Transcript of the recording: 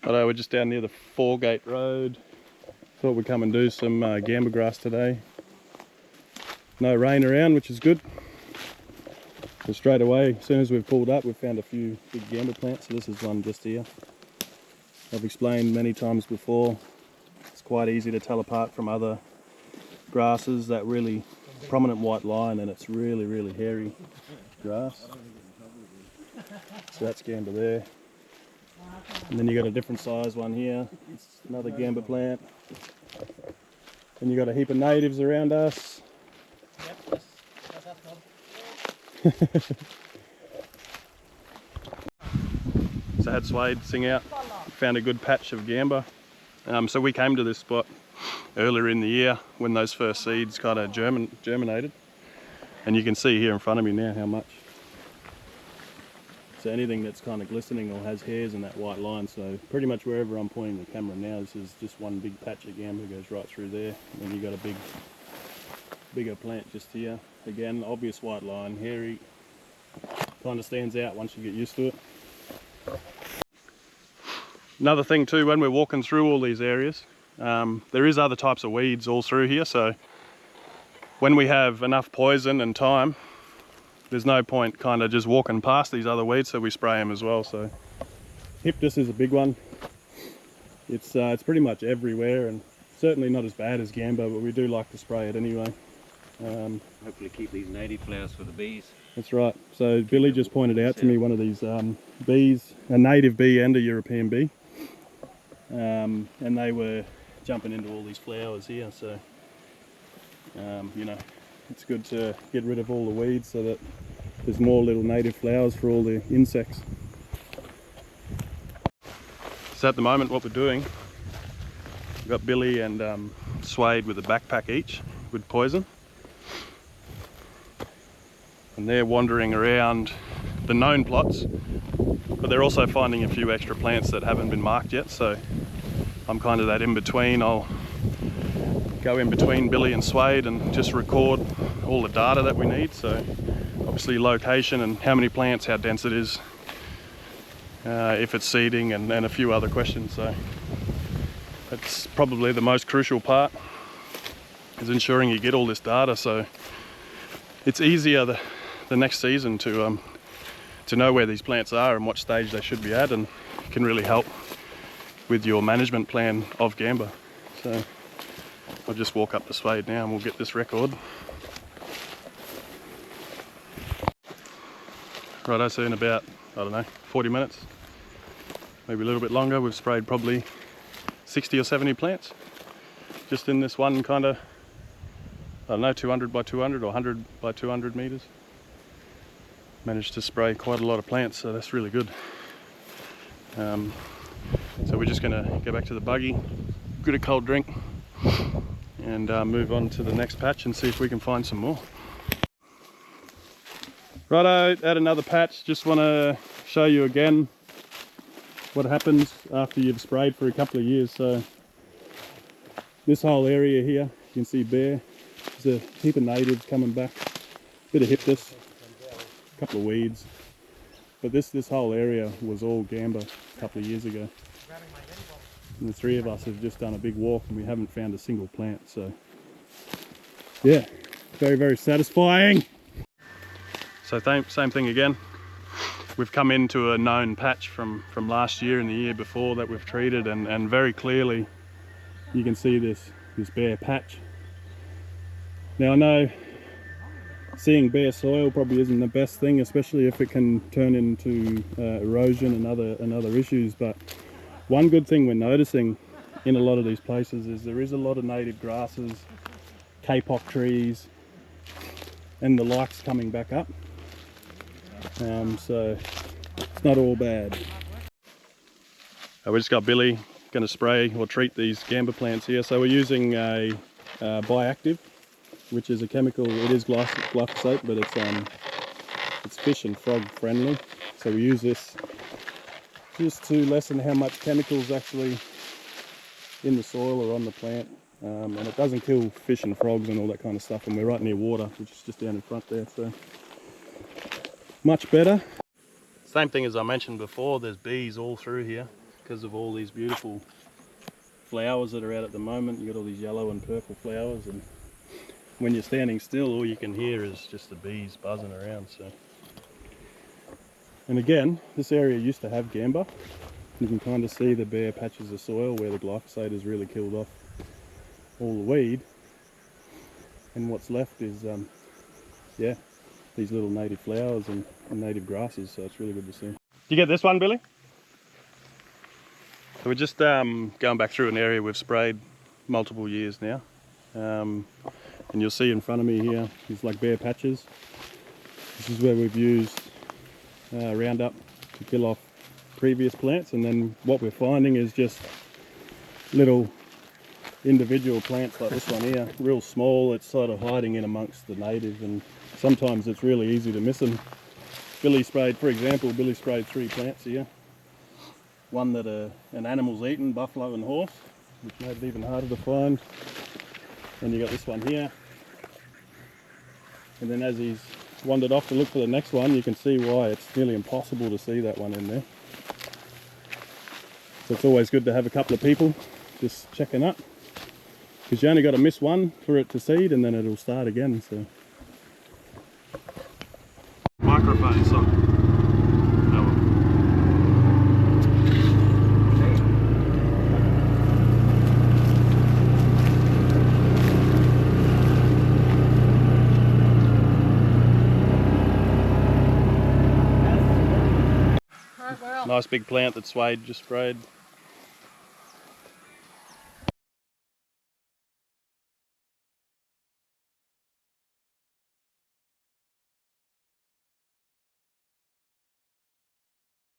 Hello, we're just down near the Foregate Road. Thought we'd come and do some Gamba grass today. No rain around, which is good. So straight away, as soon as we've pulled up, we've found a few big Gamba plants. So this is one just here. I've explained many times before, it's quite easy to tell apart from other grasses, that really prominent white line, and it's really hairy grass. So that's Gamba there. And then you got a different size one here. It's another Gamba plant. And you got a heap of natives around us. So I had Suede sing out, found a good patch of Gamba. So we came to this spot earlier in the year when those first seeds kind of germinated. And you can see here in front of me now how much. So anything that's kind of glistening or has hairs in that white line, so pretty much wherever I'm pointing the camera now, this is just one big patch of Gamba goes right through there. And then you got a bigger plant just here. Again, obvious white line, hairy, kind of stands out once you get used to it. Another thing too, when we're walking through all these areas, there is other types of weeds all through here, so when we have enough poison and time, there's no point kind of just walking past these other weeds, so we spray them as well. So Hyptus is a big one. It's pretty much everywhere and certainly not as bad as Gamba, but we do like to spray it anyway. Hopefully keep these native flowers for the bees. That's right. So Billy just pointed out to me one of these bees, a native bee and a European bee. And they were jumping into all these flowers here, so you know, it's good to get rid of all the weeds so that there's more little native flowers for all the insects. So at the moment what we're doing, we've got Billy and Suede with a backpack each with poison. And they're wandering around the known plots, but they're also finding a few extra plants that haven't been marked yet, so I'm kind of that in between. I'll go in between Billy and Suede and just record all the data that we need, so obviously location and how many plants, how dense it is, if it's seeding, and a few other questions. So that's probably the most crucial part, is ensuring you get all this data, so it's easier the next season to know where these plants are and what stage they should be at, and can really help with your management plan of Gamba. So I'll just walk up to Suede now and we'll get this record. Righto, so in about, I don't know, 40 minutes, maybe a little bit longer, we've sprayed probably 60 or 70 plants. Just in this one kind of, I don't know, 200 by 200 or 100 by 200 meters. Managed to spray quite a lot of plants, so that's really good. So we're just gonna go back to the buggy, get a cold drink, and move on to the next patch and see if we can find some more. Righto, at another patch, just want to show you again what happens after you've sprayed for a couple of years. So this whole area here, you can see bare. There's a heap of natives coming back, bit of Hyptus, a couple of weeds. But this whole area was all Gamba a couple of years ago. And the three of us have just done a big walk and we haven't found a single plant, so yeah, very satisfying. So same thing again, we've come into a known patch from last year and the year before that we've treated, and very clearly you can see this bare patch. Now I know seeing bare soil probably isn't the best thing, especially if it can turn into erosion and other issues, but one good thing we're noticing in a lot of these places is there is a lot of native grasses, kapok trees, and the likes coming back up. So it's not all bad. We just got Billy going to spray or treat these Gamba plants here. So we're using a Biactive, which is a chemical. It is glyphosate, but it's fish and frog friendly. So we use this just to lessen how much chemicals actually in the soil or on the plant, and it doesn't kill fish and frogs and all that kind of stuff, and we're right near water, which is just down in front there, so much better. Same thing as I mentioned before, there's bees all through here. because of all these beautiful flowers that are out at the moment. You got all these yellow and purple flowers, and when you're standing still, all you can hear is just the bees buzzing around. So, and again, this area used to have gamba. You can kind of see the bare patches of soil where the glyphosate has really killed off all the weed, and what's left is yeah, these little native flowers and native grasses. So it's really good to see. Did you get this one, Billy? So we're just going back through an area we've sprayed multiple years now, and you'll see in front of me here is like bare patches. This is where we've used Roundup to kill off previous plants, and then what we're finding is just little individual plants like this one here, real small. It's sort of hiding in amongst the native, and sometimes it's really easy to miss them. Billy sprayed, for example, Billy sprayed 3 plants here. One that an animal's eaten, buffalo and horse, which made it even harder to find. And you got this one here. And then as he's wandered off to look for the next one, you can see why it's nearly impossible to see that one in there. So it's always good to have a couple of people just checking up, because you only got to miss one for it to seed, and then it'll start again. So microphone's on. Nice big plant that Swade just sprayed.